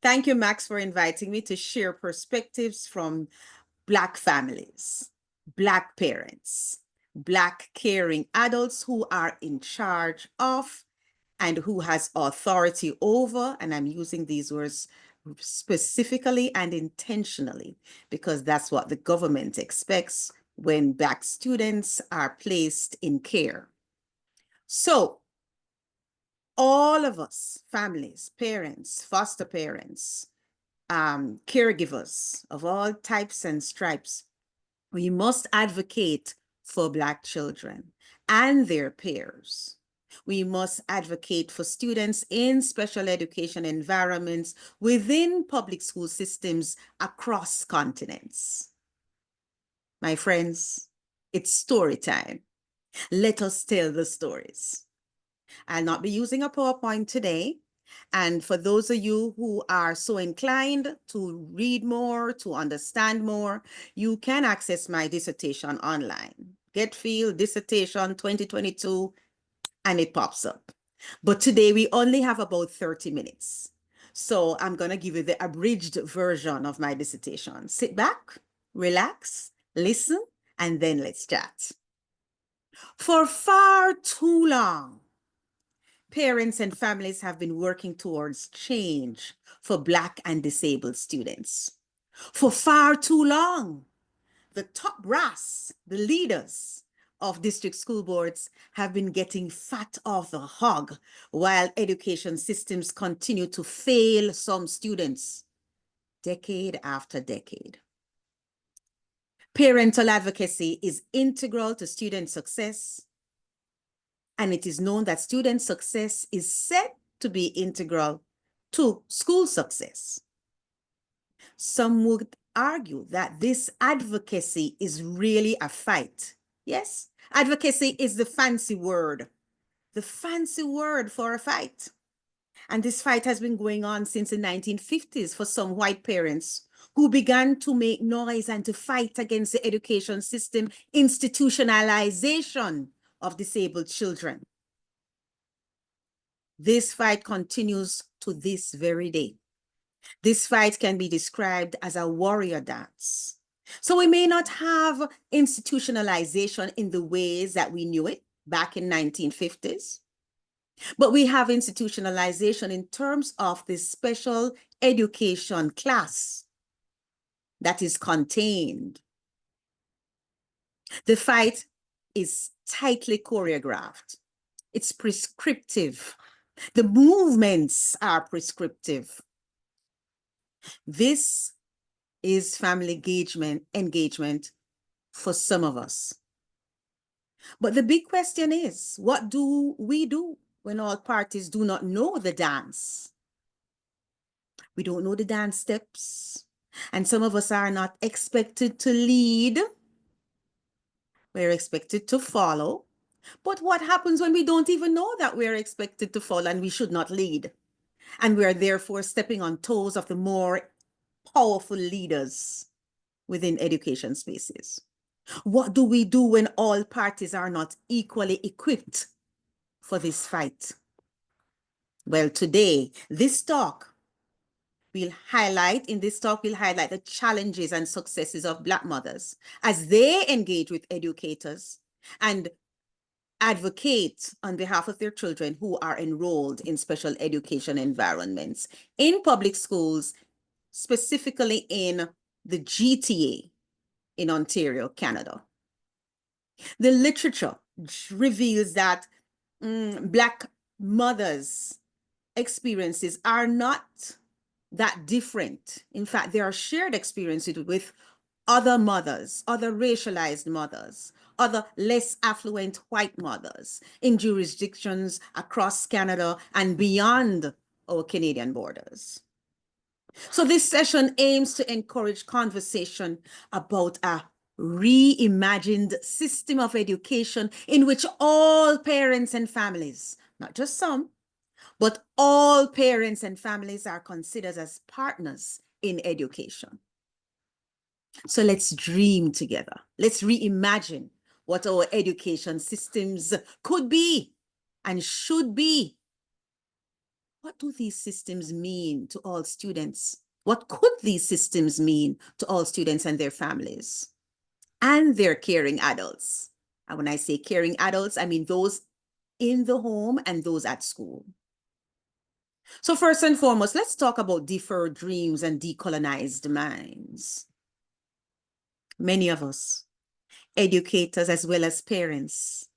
Thank you, Max, for inviting me to share perspectives from Black families, Black parents, Black caring adults who are in charge of and who has authority over, and I'm using these words specifically and intentionally because that's what the government expects when Black students are placed in care. So all of us, families, parents, foster parents, caregivers of all types and stripes, we must advocate for Black children and their peers. We must advocate for students in special education environments within public school systems across continents. My friends, it's story time. Let us tell the stories. I'll not be using a PowerPoint today. And for those of you who are so inclined to read more, to understand more, you can access my dissertation online. Get Field Dissertation 2022, and it pops up. But today we only have about 30 minutes. So I'm going to give you the abridged version of my dissertation. Sit back, relax, listen, and then let's chat. For far too long, parents and families have been working towards change for Black and disabled students. For far too long, the top brass, the leaders of district school boards have been getting fat off the hog while education systems continue to fail some students decade after decade. Parental advocacy is integral to student success, and it is known that student success is said to be integral to school success. Some would argue that this advocacy is really a fight. Yes, advocacy is the fancy word for a fight. And this fight has been going on since the 1950s for some white parents who began to make noise and to fight against the education system institutionalization of disabled children. This fight continues to this very day. This fight can be described as a warrior dance. So we may not have institutionalization in the ways that we knew it back in 1950s, but we have institutionalization in terms of this special education class that is contained. The fight is tightly choreographed. It's prescriptive. The movements are prescriptive. This is family engagement for some of us. But the big question is, what do we do when all parties do not know the dance? We don't know the dance steps, and some of us are not expected to lead. We're expected to follow. But what happens when we don't even know that we're expected to follow and we should not lead? And we are therefore stepping on toes of the more powerful leaders within education spaces. What do we do when all parties are not equally equipped for this fight? Well, today, we'll highlight the challenges and successes of Black mothers as they engage with educators and advocate on behalf of their children who are enrolled in special education environments in public schools, specifically in the GTA in Ontario, Canada. The literature reveals that Black mothers' experiences are not that different. In fact, there are shared experiences with other mothers, other racialized mothers, other less affluent white mothers in jurisdictions across Canada and beyond our Canadian borders. So this session aims to encourage conversation about a reimagined system of education in which all parents and families, not just some, but all parents and families are considered as partners in education. So let's dream together. Let's reimagine what our education systems could be and should be. what do these systems mean to all students? What could these systems mean to all students and their families and their caring adults? And when I say caring adults, I mean those in the home and those at school. So first and foremost, let's talk about deferred dreams and decolonized minds. Many of us, educators as well as parents,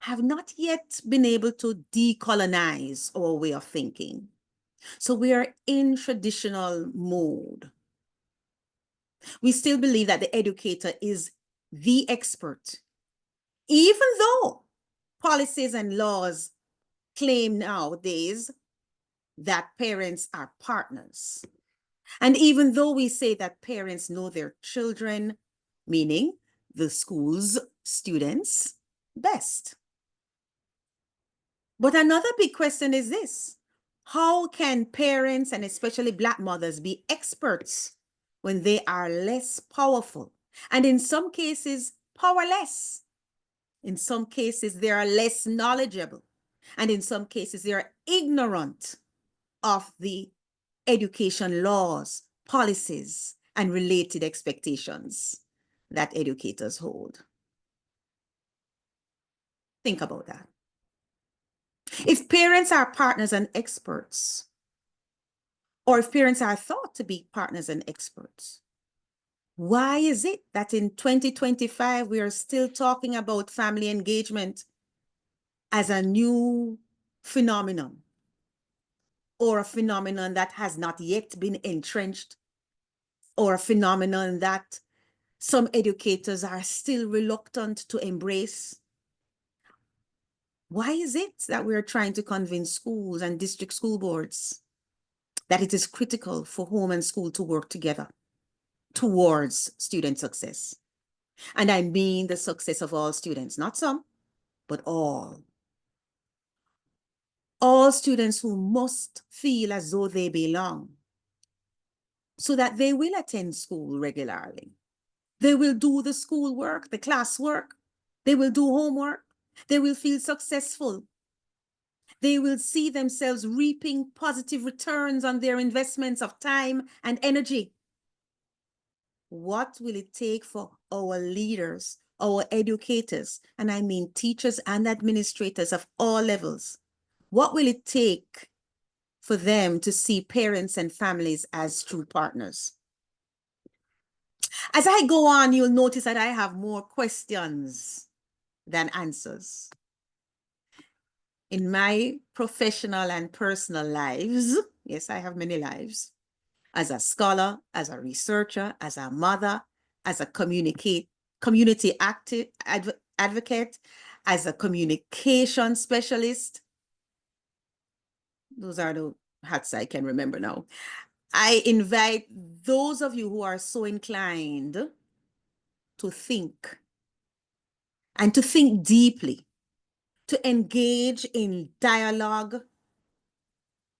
have not yet been able to decolonize our way of thinking. So we are in traditional mode. We still believe that the educator is the expert, even though policies and laws claim nowadays that parents are partners. And even though we say that parents know their children, meaning the school's students, best. But another big question is this: how can parents and especially Black mothers be experts when they are less powerful? And in some cases, powerless. In some cases, they are less knowledgeable. And in some cases, they are ignorant of the education laws, policies, and related expectations that educators hold. Think about that. If parents are partners and experts, or if parents are thought to be partners and experts, why is it that in 2025 we are still talking about family engagement as a new phenomenon, or a phenomenon that has not yet been entrenched, or a phenomenon that some educators are still reluctant to embrace? Why is it that we're trying to convince schools and district school boards that it is critical for home and school to work together towards student success? And I mean the success of all students, not some, but all. All students who must feel as though they belong, so that they will attend school regularly. They will do the school work, the class work. They will do homework. They will feel successful. They will see themselves reaping positive returns on their investments of time and energy. What will it take for our leaders, our educators, and I mean teachers and administrators of all levels? What will it take for them to see parents and families as true partners? As I go on, you'll notice that I have more questions than answers. In my professional and personal lives, yes, I have many lives, as a scholar, as a researcher, as a mother, as a community advocate, as a communication specialist. Those are the hats I can remember now. I invite those of you who are so inclined to think, and to think deeply, to engage in dialogue,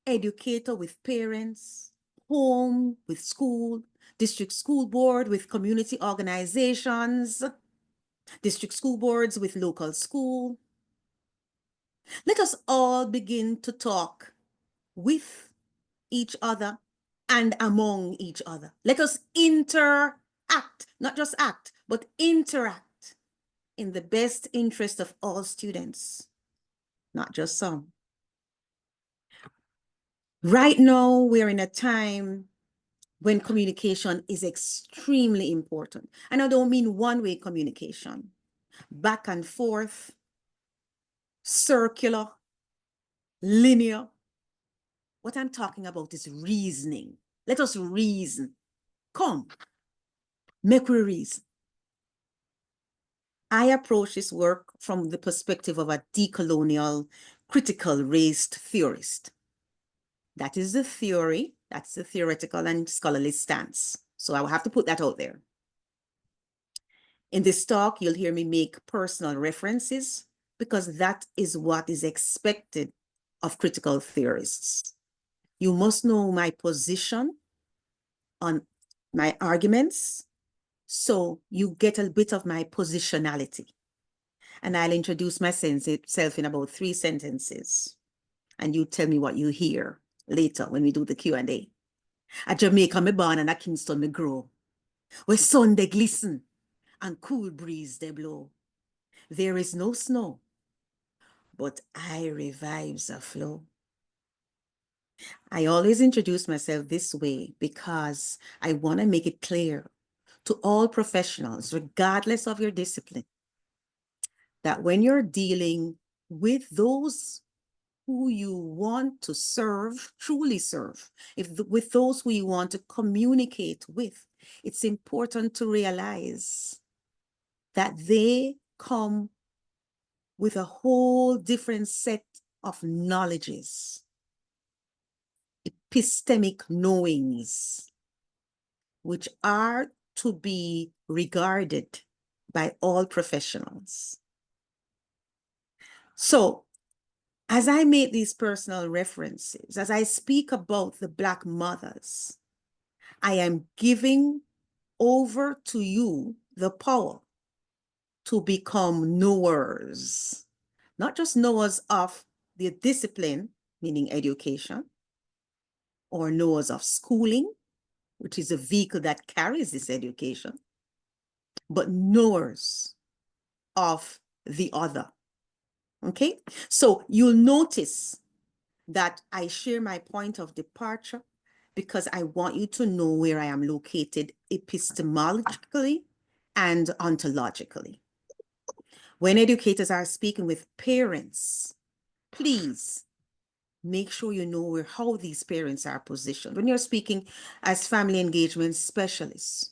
educator with parents, home with school, district school board with community organizations, district school boards with local school. Let us all begin to talk with each other and among each other. Let us interact, not just act, but interact in the best interest of all students, not just some. Right now, we're in a time when communication is extremely important. And I don't mean one-way communication, back and forth, circular, linear. What I'm talking about is reasoning. Let us reason. Come, make we reason. I approach this work from the perspective of a decolonial, critical race theorist. That is the theory, that's the theoretical and scholarly stance. So I will have to put that out there. In this talk, you'll hear me make personal references because that is what is expected of critical theorists. You must know my position on my arguments, so you get a bit of my positionality. And I'll introduce myself in about 3 sentences. and you tell me what you hear later when we do the Q&A. At Jamaica, me born, and at Kingston, me grow. Where sun they glisten and cool breeze they blow. There is no snow, but I revives a flow. I always introduce myself this way because I want to make it clear to all professionals, regardless of your discipline, that when you're dealing with those who you want to serve, truly serve, with those who you want to communicate with, it's important to realize that they come with a whole different set of knowledges, epistemic knowings, which are to be regarded by all professionals. So, as I make these personal references, as I speak about the Black mothers, I am giving over to you the power to become knowers, not just knowers of the discipline, meaning education, or knowers of schooling, which is a vehicle that carries this education, but knowers of the other. Okay, so you'll notice that I share my point of departure because I want you to know where I am located epistemologically and ontologically. When educators are speaking with parents, please make sure you know how these parents are positioned. When you're speaking as family engagement specialists,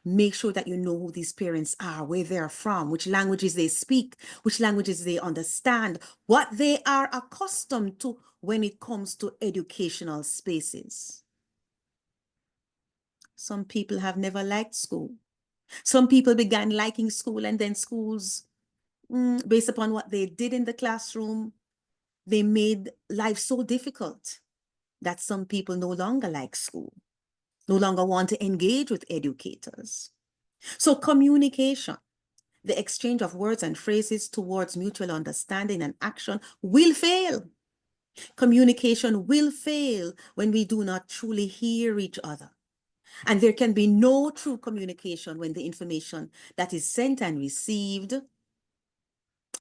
make sure that you know who these parents are, where they're from, which languages they speak, which languages they understand, what they are accustomed to when it comes to educational spaces. Some people have never liked school. Some people began liking school, and then schools, based upon what they did in the classroom, they made life so difficult that some people no longer like school, no longer want to engage with educators. So communication, the exchange of words and phrases towards mutual understanding and action will fail. Communication will fail when we do not truly hear each other. And there can be no true communication when the information that is sent and received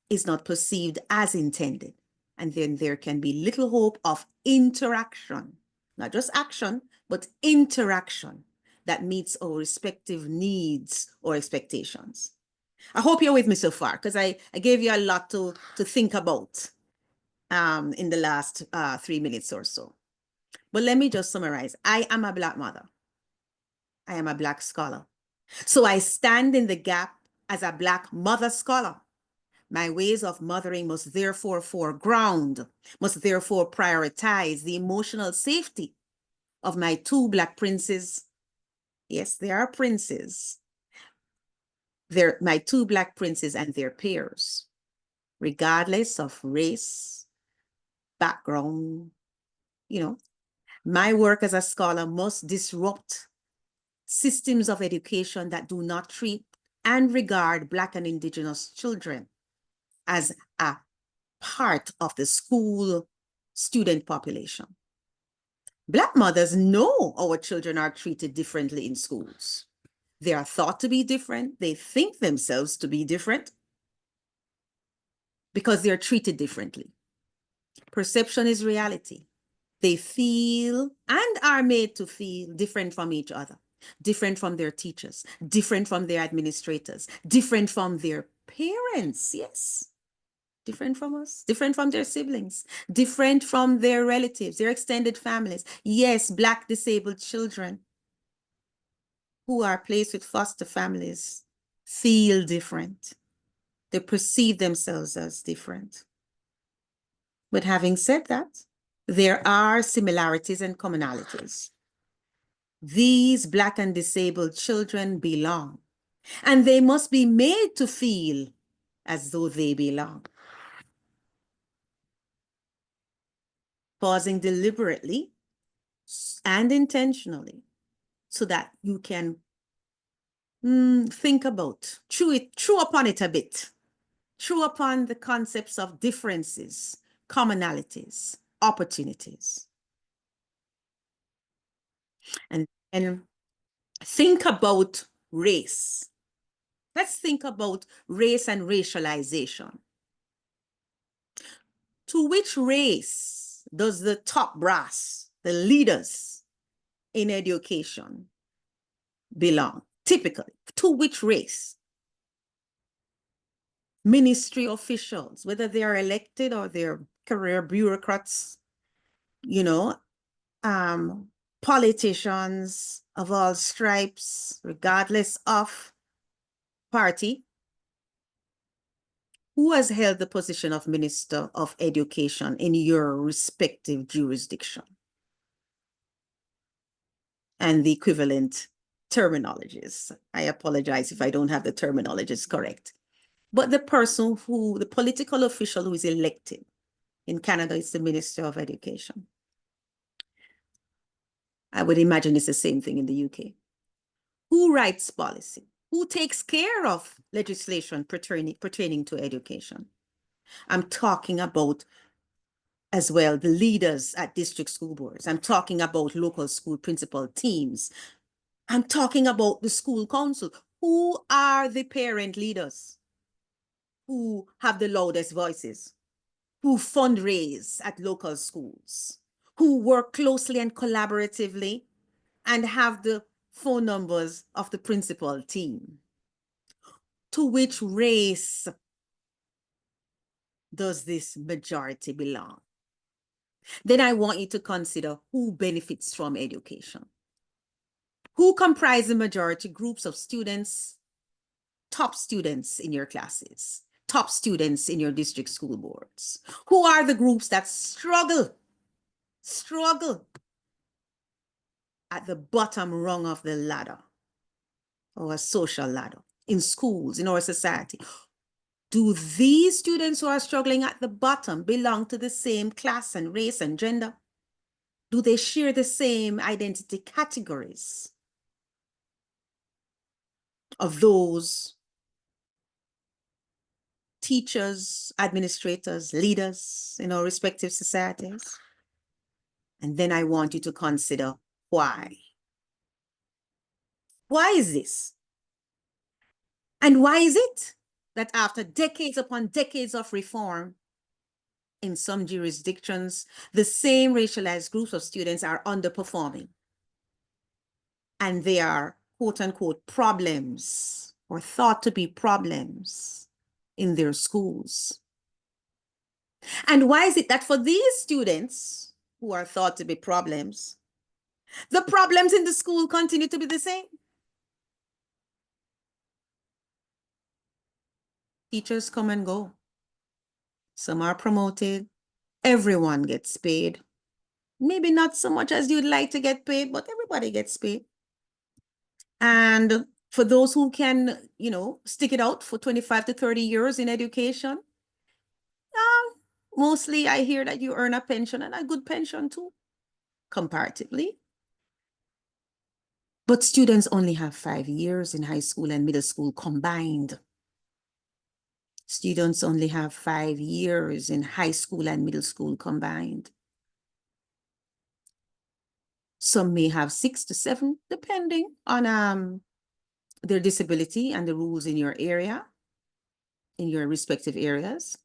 is not perceived as intended. And then there can be little hope of interaction, not just action, but interaction that meets our respective needs or expectations. I hope you're with me so far, because I gave you a lot to think about in the last 3 minutes or so. But let me just summarize. I am a Black mother. I am a Black scholar. So I stand in the gap as a Black mother scholar. My ways of mothering must therefore foreground, must therefore prioritize the emotional safety of my two Black princes. Yes, they are princes. They're my two Black princes and their peers, regardless of race, background. My work as a scholar must disrupt systems of education that do not treat and regard Black and Indigenous children as a part of the school student population. Black mothers know our children are treated differently in schools. They are thought to be different. They think themselves to be different because they're treated differently. Perception is reality. They feel and are made to feel different from each other, different from their teachers, different from their administrators, different from their parents, yes, different from us, different from their siblings, different from their relatives, their extended families. Yes, Black disabled children who are placed with foster families feel different. They perceive themselves as different. But having said that, there are similarities and commonalities. These Black and disabled children belong, and they must be made to feel as though they belong. Pausing deliberately and intentionally so that you can think about, chew upon it a bit, chew upon the concepts of differences, commonalities, opportunities. And think about race. Let's think about race and racialization. To which race does the top brass, the leaders in education, belong? Typically, to which race? Ministry officials, whether they are elected or they're career bureaucrats, you know, politicians of all stripes, regardless of party. Who has held the position of Minister of Education in your respective jurisdiction? And the equivalent terminologies. I apologize if I don't have the terminologies correct. But the person who, the political official who is elected in Canada is the Minister of Education. I would imagine it's the same thing in the UK. Who writes policy? Who takes care of legislation pertaining to education? I'm talking about as well the leaders at district school boards. I'm talking about local school principal teams. I'm talking about the school council. Who are the parent leaders who have the loudest voices, who fundraise at local schools, who work closely and collaboratively and have the phone numbers of the principal team? To which race does this majority belong? Then I want you to consider who benefits from education. Who comprise the majority groups of students, top students in your classes, top students in your district school boards? Who are the groups that struggle at the bottom rung of the ladder, or a social ladder, in schools, in our society? Do these students who are struggling at the bottom belong to the same class and race and gender? Do they share the same identity categories of those teachers, administrators, leaders in our respective societies? And then I want you to consider why. Why is this? And why is it that after decades upon decades of reform, in some jurisdictions, the same racialized groups of students are underperforming? And they are quote unquote problems, or thought to be problems, in their schools. And why is it that for these students who are thought to be problems, the problems in the school continue to be the same? Teachers come and go. Some are promoted. Everyone gets paid. Maybe not so much as you'd like to get paid, but everybody gets paid. And for those who can, stick it out for 25 to 30 years in education, mostly I hear that you earn a pension, and a good pension too, comparatively. But students only have 5 years in high school and middle school combined. Students only have 5 years in high school and middle school combined. Some may have 6 to 7, depending on their disability and the rules in your area, in your respective areas.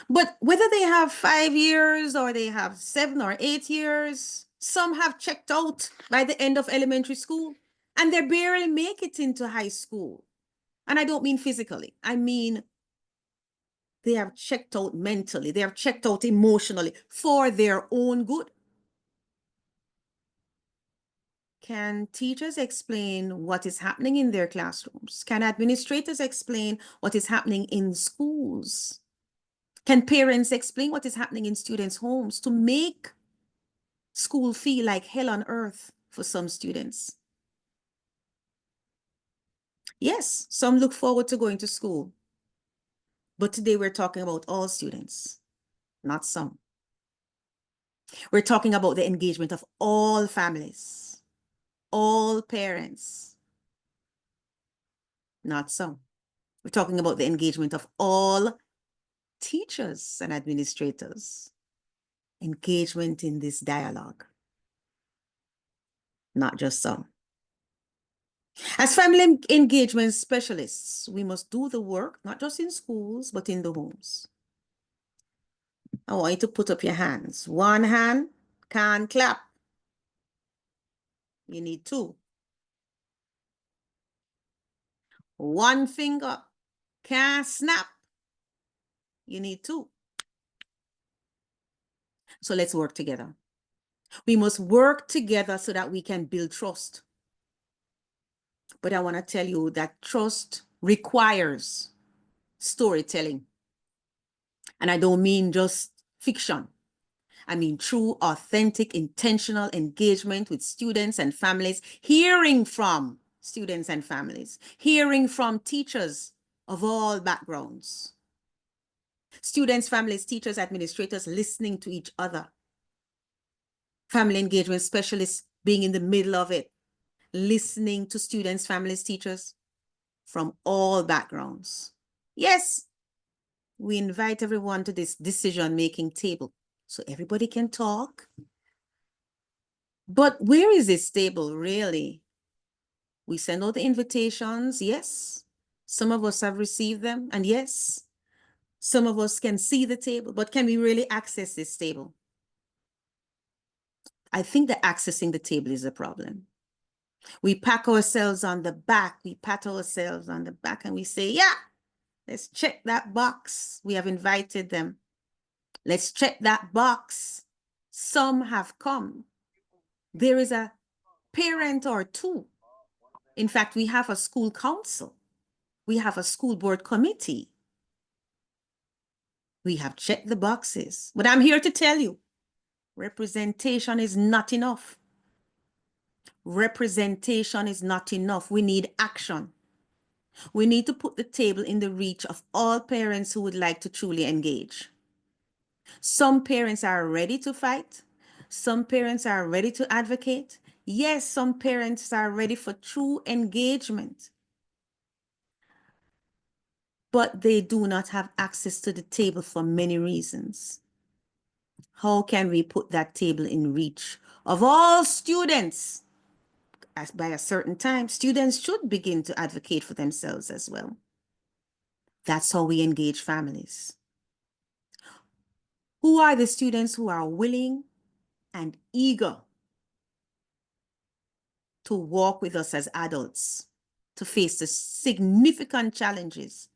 But whether they have 5 years or they have 7 or 8 years, some have checked out by the end of elementary school, and they barely make it into high school. And I don't mean physically. I mean, they have checked out mentally. They have checked out emotionally for their own good. Can teachers explain what is happening in their classrooms? Can administrators explain what is happening in schools? Can parents explain what is happening in students' homes to make school feel like hell on earth for some students? Yes, some look forward to going to school. But today we're talking about all students, not some. We're talking about the engagement of all families, all parents, not some. We're talking about the engagement of all teachers and administrators, engagement in this dialogue, not just some. As family engagement specialists, we must do the work, not just in schools, but in the homes. I want you to put up your hands. One hand can't clap. You need two. One finger can't snap. You need two. So let's work together. We must work together so that we can build trust. But I want to tell you that trust requires storytelling. And I don't mean just fiction. I mean true, authentic, intentional engagement with students and families, hearing from students and families, hearing from teachers of all backgrounds. Students, families, teachers, administrators listening to each other. Family engagement specialists being in the middle of it, listening to students, families, teachers from all backgrounds. Yes, we invite everyone to this decision-making table so everybody can talk. But where is this table really? We send out the invitations, yes. Some of us have received them, and yes, some of us can see the table, but can we really access this table? I think that accessing the table is a problem. We pat ourselves on the back, and we say, yeah, let's check that box. We have invited them. Let's check that box. Some have come. There is a parent or two. In fact, we have a school council. We have a school board committee. We have checked the boxes. But I'm here to tell you, representation is not enough. Representation is not enough. We need action. We need to put the table in the reach of all parents who would like to truly engage. Some parents are ready to fight. Some parents are ready to advocate. Yes, some parents are ready for true engagement. But they do not have access to the table for many reasons. How can we put that table in reach of all students? As by a certain time, students should begin to advocate for themselves as well. That's how we engage families. Who are the students who are willing and eager to walk with us as adults, to face the significant challenges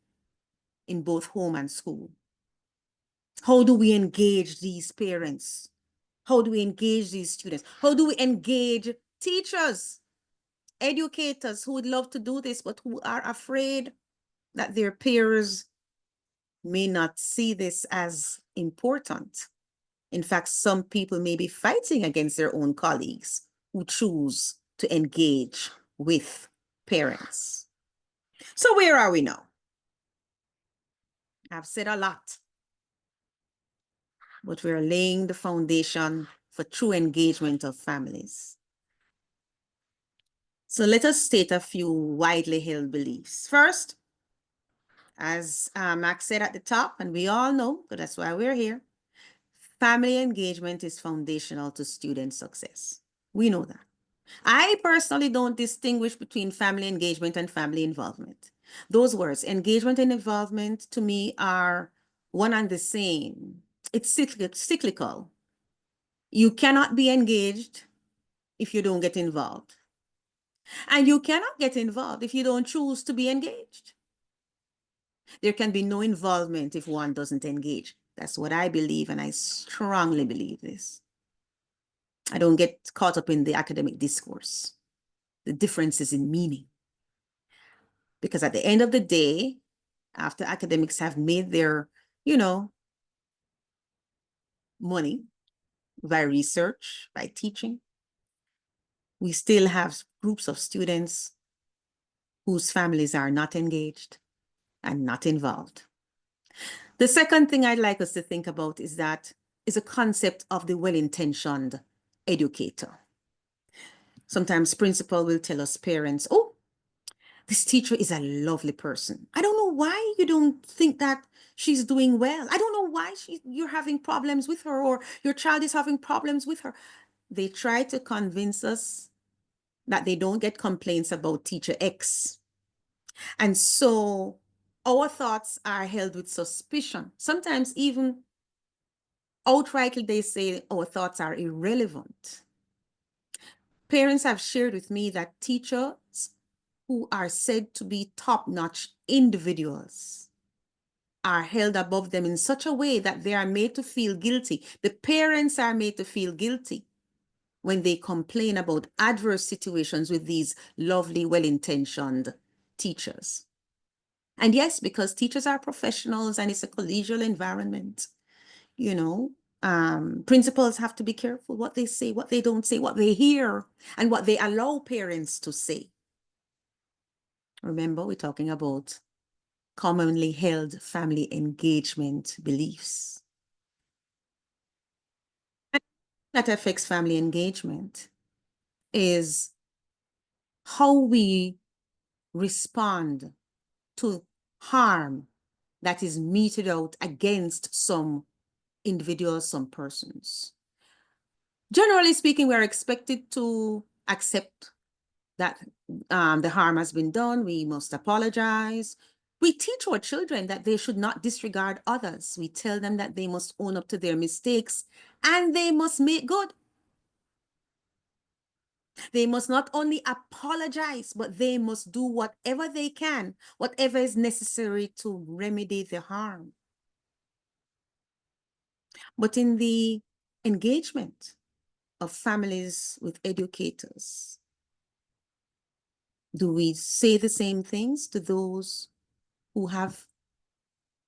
in both home and school? How do we engage these parents? How do we engage these students? How do we engage teachers, educators who would love to do this, but who are afraid that their peers may not see this as important? In fact, some people may be fighting against their own colleagues who choose to engage with parents. So where are we now? I've said a lot, but we're laying the foundation for true engagement of families. So let us state a few widely held beliefs. First, as Max said at the top, and we all know, but that's why we're here, family engagement is foundational to student success. We know that. I personally don't distinguish between family engagement and family involvement. Those words, engagement and involvement, to me are one and the same. It's cyclical. You cannot be engaged if you don't get involved. And you cannot get involved if you don't choose to be engaged. There can be no involvement if one doesn't engage. That's what I believe, and I strongly believe this. I don't get caught up in the academic discourse. The difference is in meaning. Because at the end of the day, after academics have made their, money by research, by teaching, we still have groups of students whose families are not engaged and not involved. The second thing I'd like us to think about is a concept of the well-intentioned educator. Sometimes principal will tell us parents, oh, This teacher is a lovely person. I don't know why you don't think that she's doing well. I don't know why you're having problems with her or your child is having problems with her. They try to convince us that they don't get complaints about teacher X. And so our thoughts are held with suspicion. Sometimes even outrightly they say our thoughts are irrelevant. Parents have shared with me that teachers who are said to be top-notch individuals are held above them in such a way that they are made to feel guilty. The parents are made to feel guilty when they complain about adverse situations with these lovely, well-intentioned teachers. And yes, because teachers are professionals and it's a collegial environment, you know, principals have to be careful what they say, what they don't say, what they hear, and what they allow parents to say. Remember, we're talking about commonly held family engagement beliefs. And that affects family engagement is how we respond to harm that is meted out against some individuals, some persons. Generally speaking, we are expected to accept that the harm has been done. We must apologize. We teach our children that they should not disregard others. We tell them that they must own up to their mistakes and they must make good. They must not only apologize, but they must do whatever they can, whatever is necessary to remedy the harm. But in the engagement of families with educators, do we say the same things to those who have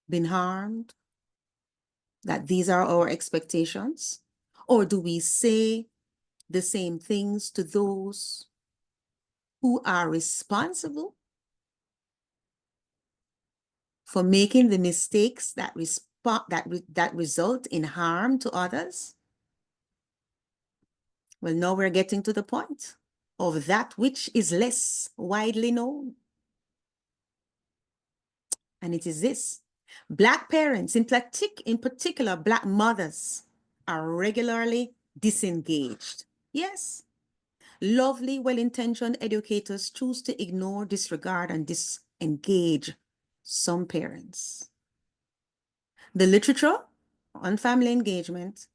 been harmed, that these are our expectations? Or do we say the same things to those who are responsible for making the mistakes that result in harm to others? Well, now we're getting to the point of that which is less widely known. And it is this: Black parents, in particular, Black mothers, are regularly disengaged. Yes, lovely, well-intentioned educators choose to ignore, disregard, and disengage some parents. The literature on family engagement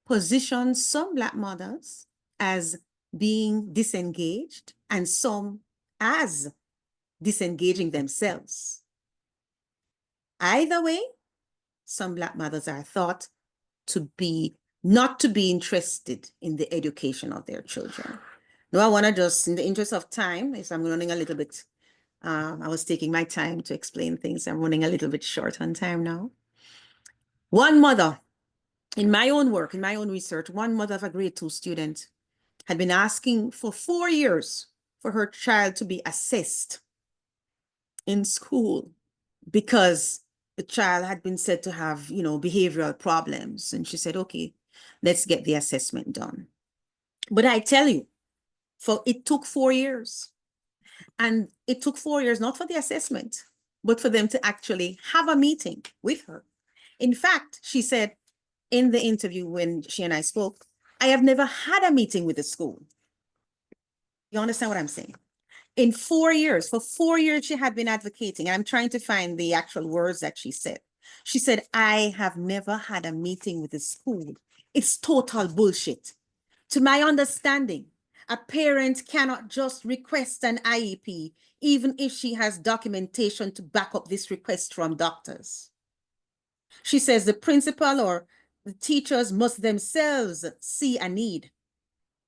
positions some Black mothers as being disengaged and some as disengaging themselves. Either way, some Black mothers are thought to be not to be interested in the education of their children. Now, I want to just, in the interest of time, as I'm running a little bit, I was taking my time to explain things. I'm running a little bit short on time now. One mother, in my own work, in my own research, one mother of a grade 2 student had been asking for 4 years for her child to be assessed in school because the child had been said to have, behavioral problems. And she said, okay, let's get the assessment done. But I tell you, it took 4 years. And it took 4 years, not for the assessment, but for them to actually have a meeting with her. In fact, she said in the interview when she and I spoke, I have never had a meeting with the school. You understand what I'm saying? In 4 years, for 4 years, she had been advocating. I'm trying to find the actual words that she said. She said, I have never had a meeting with the school. It's total bullshit. To my understanding, a parent cannot just request an IEP, even if she has documentation to back up this request from doctors. She says the principal or the teachers must themselves see a need.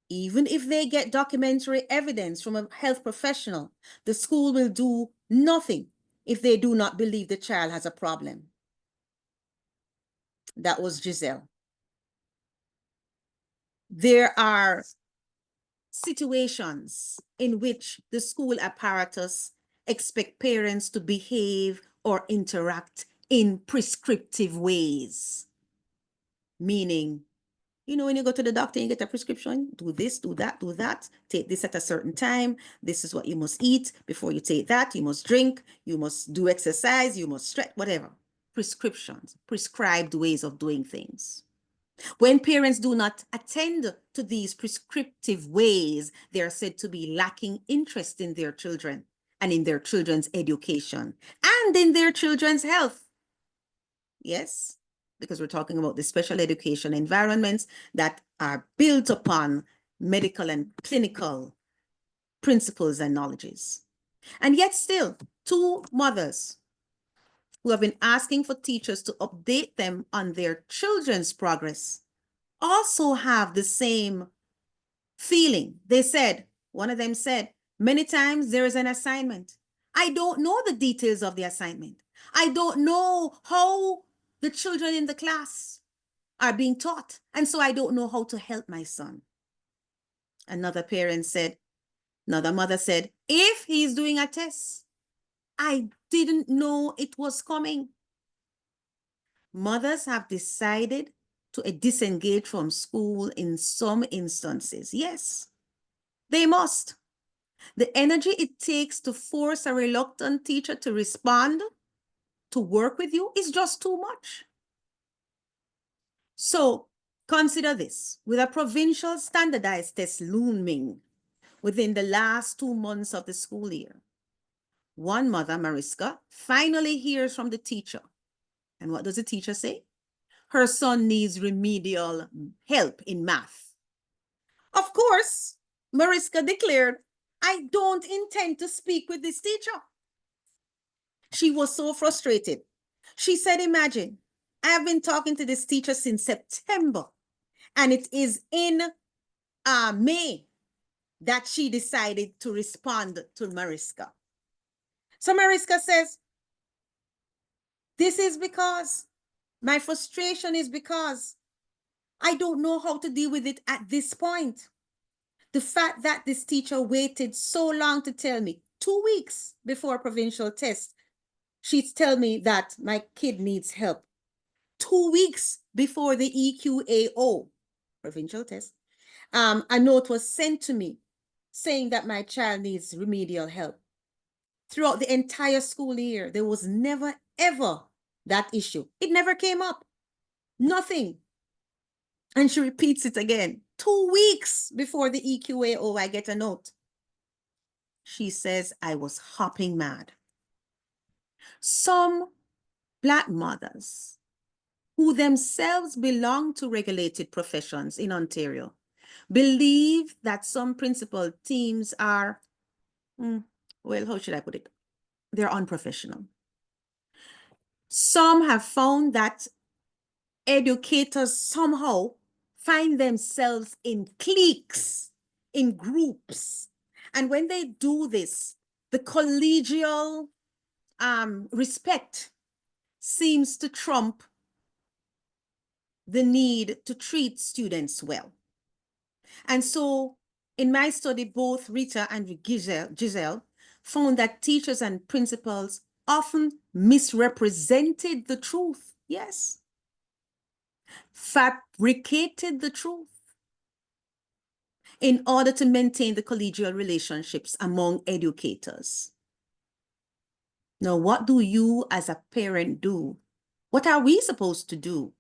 Even if they get documentary evidence from a health professional, the school will do nothing if they do not believe the child has a problem. That was Giselle. There are situations in which the school apparatus expect parents to behave or interact in prescriptive ways, meaning, You know, when you go to the doctor and you get a prescription, do this, do that, take this at a certain time. This is what you must eat. Before you take that, you must drink, you must do exercise, you must stretch, whatever. Prescriptions, prescribed ways of doing things. When parents do not attend to these prescriptive ways, they are said to be lacking interest in their children and in their children's education and in their children's health. Yes, because we're talking about the special education environments that are built upon medical and clinical principles and knowledges. And yet still, two mothers who have been asking for teachers to update them on their children's progress also have the same feeling. They said, one of them said, many times there is an assignment. I don't know the details of the assignment. I don't know how the children in the class are being taught. And so I don't know how to help my son. Another mother said, if he's doing a test, I didn't know it was coming. Mothers have decided to disengage from school in some instances. Yes, they must. The energy it takes to force a reluctant teacher to respond, to work with you, is just too much. So consider this, with a provincial standardized test looming within the last 2 months of the school year, one mother, Mariska, finally hears from the teacher. And what does the teacher say? Her son needs remedial help in math. Of course, Mariska declared, I don't intend to speak with this teacher. She was so frustrated. She said, imagine, I have been talking to this teacher since September, and it is in May that she decided to respond to Mariska. So Mariska says, this is because my frustration is because I don't know how to deal with it at this point. The fact that this teacher waited so long to tell me, 2 weeks before provincial test, she'd tell me that my kid needs help. 2 weeks before the EQAO, provincial test, a note was sent to me saying that my child needs remedial help. Throughout the entire school year, there was never, ever that issue. It never came up. Nothing. And she repeats it again. 2 weeks before the EQAO, I get a note. She says, I was hopping mad. Some Black mothers who themselves belong to regulated professions in Ontario believe that some principal teams are, well, how should I put it? They're unprofessional. Some have found that educators somehow find themselves in cliques, in groups. And when they do this, the collegial respect seems to trump the need to treat students well. And so in my study, both Rita and Giselle found that teachers and principals often misrepresented the truth. Yes. Fabricated the truth in order to maintain the collegial relationships among educators. Now, what do you as a parent do? What are we supposed to do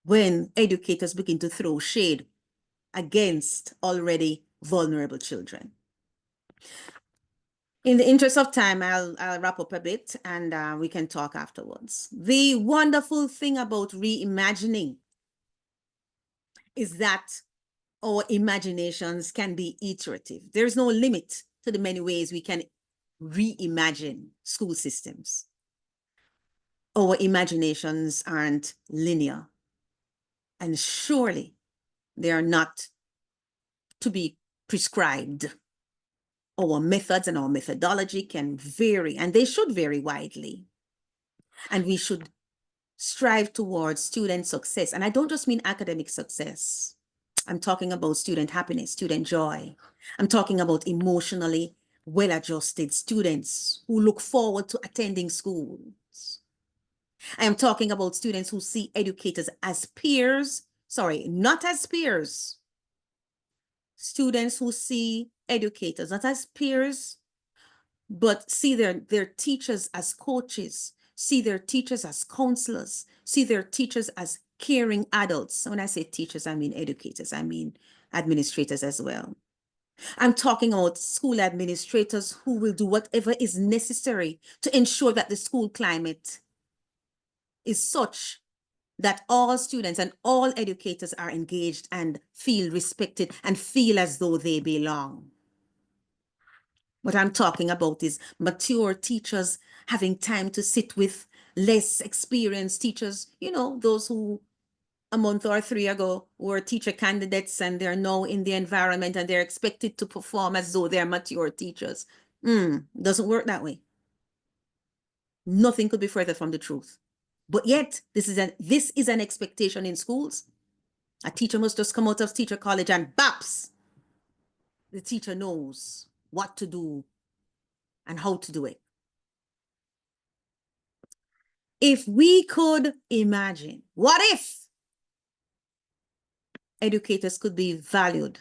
when educators begin to throw shade against already vulnerable children? In the interest of time, I'll wrap up a bit and we can talk afterwards. The wonderful thing about reimagining is that our imaginations can be iterative. There's no limit to the many ways we can reimagine school systems. Our imaginations aren't linear, and surely they are not to be prescribed. Our methods and our methodology can vary, and they should vary widely. And we should strive towards student success. And I don't just mean academic success. I'm talking about student happiness, student joy. I'm talking about emotionally well-adjusted students who look forward to attending schools. I am talking about students who see educators as peers, sorry, not as peers. Students who see educators not as peers, but see their teachers as coaches, see their teachers as counselors, see their teachers as caring adults. When I say teachers, I mean educators, I mean administrators as well. I'm talking about school administrators who will do whatever is necessary to ensure that the school climate is such that all students and all educators are engaged and feel respected and feel as though they belong. What I'm talking about is mature teachers having time to sit with less experienced teachers, you know, those who a month or 3 ago were teacher candidates and they're now in the environment and they're expected to perform as though they're mature teachers. Doesn't work that way. Nothing could be further from the truth. But yet, this is an expectation in schools. A teacher must just come out of teacher college and baps, the teacher knows what to do and how to do it. If we could imagine, what if educators could be valued?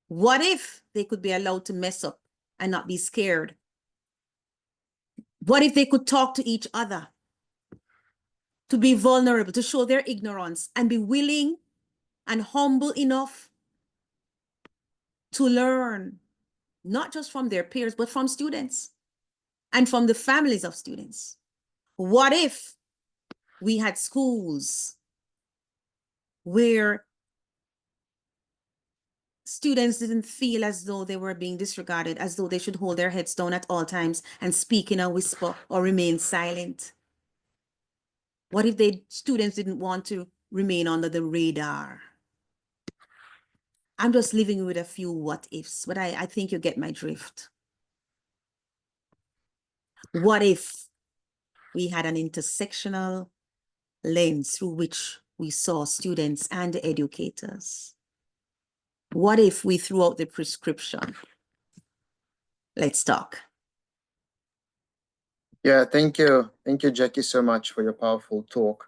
What if they could be allowed to mess up and not be scared? What if they could talk to each other, to be vulnerable, to show their ignorance and be willing and humble enough to learn, not just from their peers, but from students and from the families of students? What if we had schools where students didn't feel as though they were being disregarded, as though they should hold their heads down at all times and speak in a whisper or remain silent? What if students didn't want to remain under the radar? I'm just living with a few what ifs, but I think you get my drift. What if we had an intersectional lens through which we saw students and educators? What if we threw out the prescription? Let's talk. Yeah, thank you. Thank you, Jackie, so much for your powerful talk.